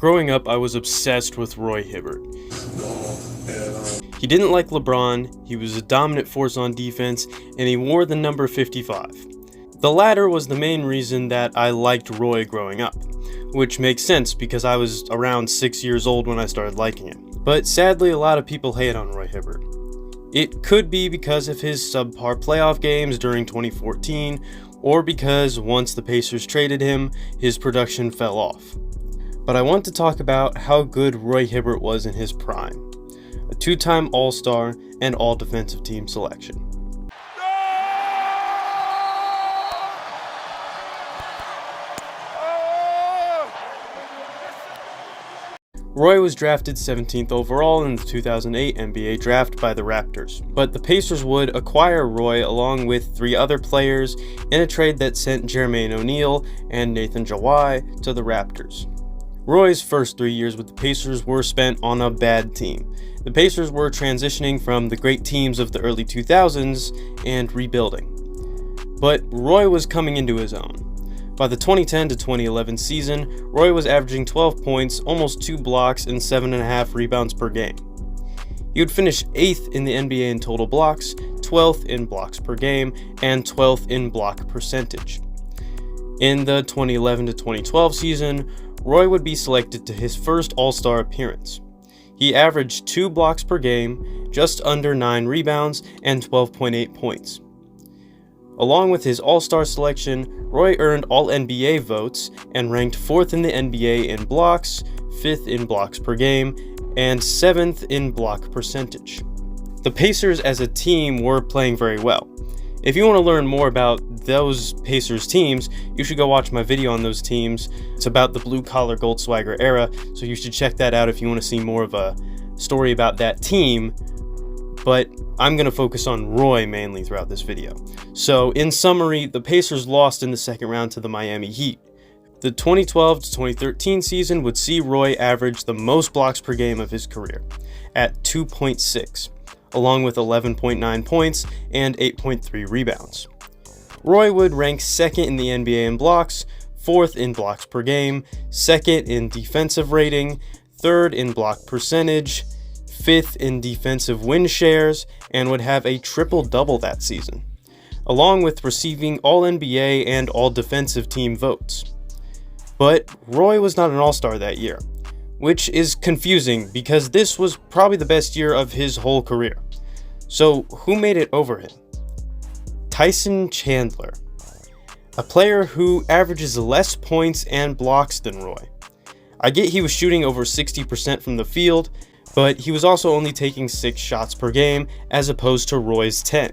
Growing up, I was obsessed with Roy Hibbert. He didn't like LeBron, he was a dominant force on defense, and he wore the number 55. The latter was the main reason that I liked Roy growing up, which makes sense because I was around 6 years old when I started liking him. But sadly, a lot of people hate on Roy Hibbert. It could be because of his subpar playoff games during 2014, or because once the Pacers traded him, his production fell off. But I want to talk about how good Roy Hibbert was in his prime. A two-time All-Star and All-Defensive Team selection. Roy was drafted 17th overall in the 2008 NBA draft by the Raptors, but the Pacers would acquire Roy along with 3 other players in a trade that sent Jermaine O'Neal and Nathan Jawai to the Raptors. Roy's first 3 years with the Pacers were spent on a bad team. The Pacers were transitioning from the great teams of the early 2000s and rebuilding. But Roy was coming into his own. By the 2010 to 2011 season, Roy was averaging 12 points, almost 2 blocks, and 7.5 rebounds per game. He would finish 8th in the NBA in total blocks, 12th in blocks per game, and 12th in block percentage. In the 2011 to 2012 season, Roy would be selected to his first All-Star appearance. He averaged 2 blocks per game, just under 9 rebounds, and 12.8 points. Along with his All-Star selection, Roy earned All-NBA votes and ranked 4th in the NBA in blocks, 5th in blocks per game, and 7th in block percentage. The Pacers as a team were playing very well. If you want to learn more about those Pacers teams, you should go watch my video on those teams. It's about the blue-collar gold swagger era, so you should check that out if you want to see more of a story about that team. But I'm going to focus on Roy mainly throughout this video. So, in summary, the Pacers lost in the second round to the Miami Heat. The 2012 to 2013 season would see Roy average the most blocks per game of his career, at 2.6, along with 11.9 points and 8.3 rebounds. Roy would rank 2nd in the NBA in blocks, 4th in blocks per game, 2nd in defensive rating, 3rd in block percentage, 5th in defensive win shares, and would have a triple-double that season, along with receiving All-NBA and All-Defensive Team votes. But Roy was not an All-Star that year, which is confusing because this was probably the best year of his whole career. So who made it over him? Tyson Chandler, a player who averages less points and blocks than Roy. I get he was shooting over 60% from the field, but he was also only taking 6 shots per game as opposed to Roy's 10.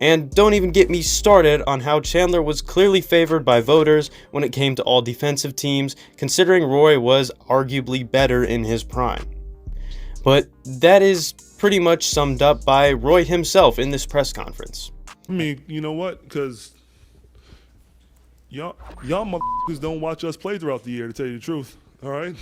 And don't even get me started on how Chandler was clearly favored by voters when it came to all defensive teams, considering Roy was arguably better in his prime. But that is pretty much summed up by Roy himself in this press conference. I mean, you know what? Because y'all motherfuckers don't watch us play throughout the year, to tell you the truth, all right?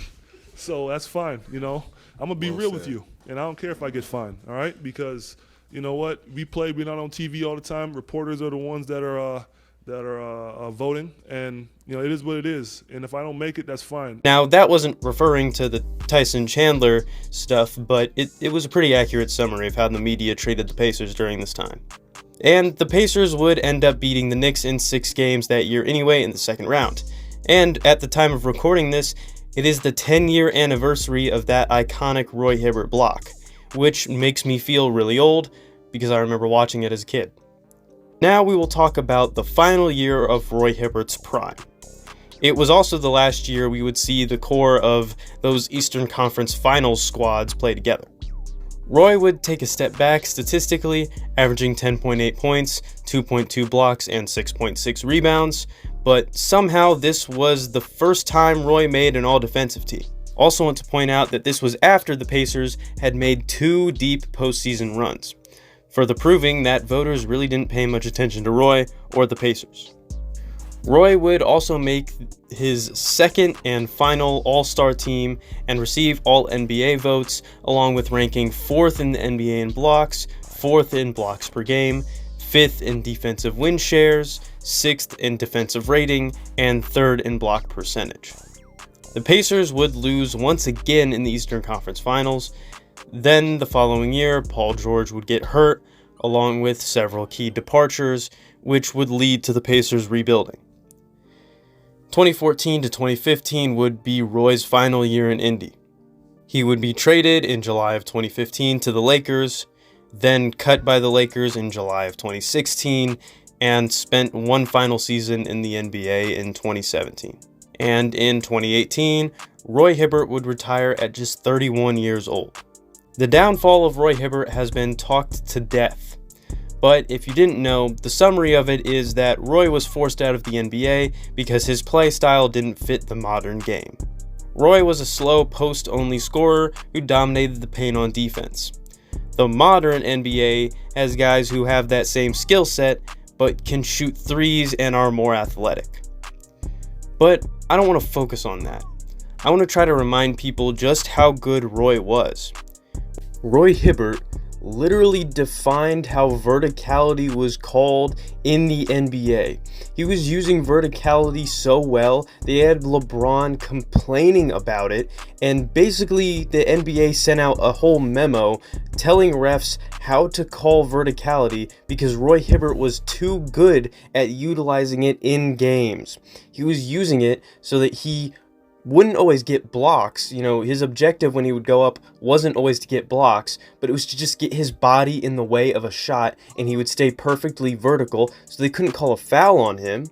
So that's fine, you know? I'm going to be real with you, and I don't care if I get fined, all right? Because, you know what? We're not on TV all the time. Reporters are the ones that are voting, and, you know, it is what it is. And if I don't make it, that's fine. Now, that wasn't referring to the Tyson Chandler stuff, but it was a pretty accurate summary of how the media treated the Pacers during this time. And the Pacers would end up beating the Knicks in 6 games that year anyway in the second round. And at the time of recording this, it is the 10-year anniversary of that iconic Roy Hibbert block, which makes me feel really old because I remember watching it as a kid. Now we will talk about the final year of Roy Hibbert's prime. It was also the last year we would see the core of those Eastern Conference Finals squads play together. Roy would take a step back statistically, averaging 10.8 points, 2.2 blocks, and 6.6 rebounds, but somehow this was the first time Roy made an all-defensive team. Also want to point out that this was after the Pacers had made 2 deep postseason runs, further proving that voters really didn't pay much attention to Roy or the Pacers. Roy would also make his second and final All-Star team and receive All-NBA votes, along with ranking 4th in the NBA in blocks, 4th in blocks per game, 5th in defensive win shares, 6th in defensive rating, and 3rd in block percentage. The Pacers would lose once again in the Eastern Conference Finals. Then the following year, Paul George would get hurt, along with several key departures, which would lead to the Pacers rebuilding. 2014 to 2015 would be Roy's final year in Indy. He would be traded in July of 2015 to the Lakers, then cut by the Lakers in July of 2016, and spent one final season in the NBA in 2017. And in 2018, Roy Hibbert would retire at just 31 years old. The downfall of Roy Hibbert has been talked to death. But if you didn't know, the summary of it is that Roy was forced out of the NBA because his play style didn't fit the modern game. Roy was a slow post-only scorer who dominated the paint on defense. The modern NBA has guys who have that same skill set, but can shoot threes and are more athletic. But I don't want to focus on that. I want to try to remind people just how good Roy was. Roy Hibbert literally defined how verticality was called in the NBA. He was using verticality so well, they had LeBron complaining about it, and basically the NBA sent out a whole memo telling refs how to call verticality because Roy Hibbert was too good at utilizing it in games. He was using it so that he wouldn't always get blocks. You know, his objective when he would go up wasn't always to get blocks, but it was to just get his body in the way of a shot, and he would stay perfectly vertical, so they couldn't call a foul on him,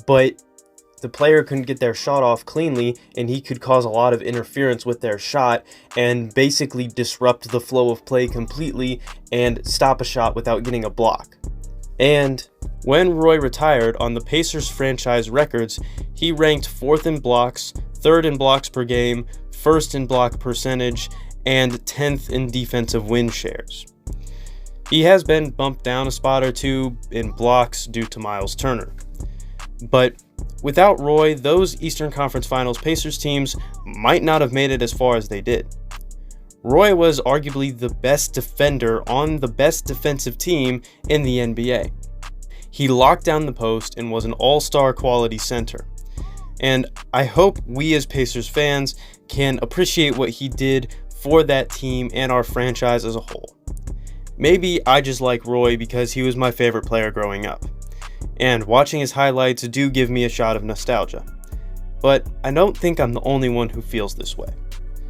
but the player couldn't get their shot off cleanly, and he could cause a lot of interference with their shot and basically disrupt the flow of play completely and stop a shot without getting a block. And when Roy retired, on the Pacers franchise records, he ranked 4th in blocks, 3rd in blocks per game, 1st in block percentage, and 10th in defensive win shares. He has been bumped down a spot or two in blocks due to Miles Turner. But without Roy, those Eastern Conference Finals Pacers teams might not have made it as far as they did. Roy was arguably the best defender on the best defensive team in the NBA. He locked down the post and was an all-star quality center. And I hope we as Pacers fans can appreciate what he did for that team and our franchise as a whole. Maybe I just like Roy because he was my favorite player growing up. And watching his highlights do give me a shot of nostalgia. But I don't think I'm the only one who feels this way.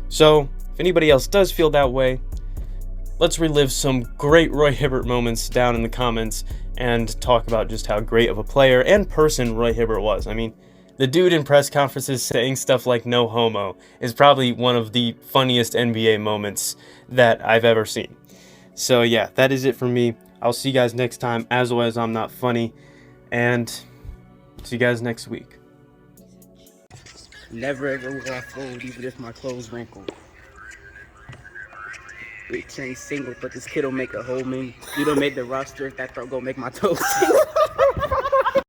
So, if anybody else does feel that way, let's relive some great Roy Hibbert moments down in the comments and talk about just how great of a player and person Roy Hibbert was. I mean, the dude in press conferences saying stuff like "no homo" is probably one of the funniest NBA moments that I've ever seen. So yeah, that is it for me. I'll see you guys next time. As always, I'm not funny, and see you guys next week. Never ever will I fold, even if my clothes wrinkled. Bitch ain't single, but this kid'll make a whole me. You don't make the roster if that throw gon' make my toes single.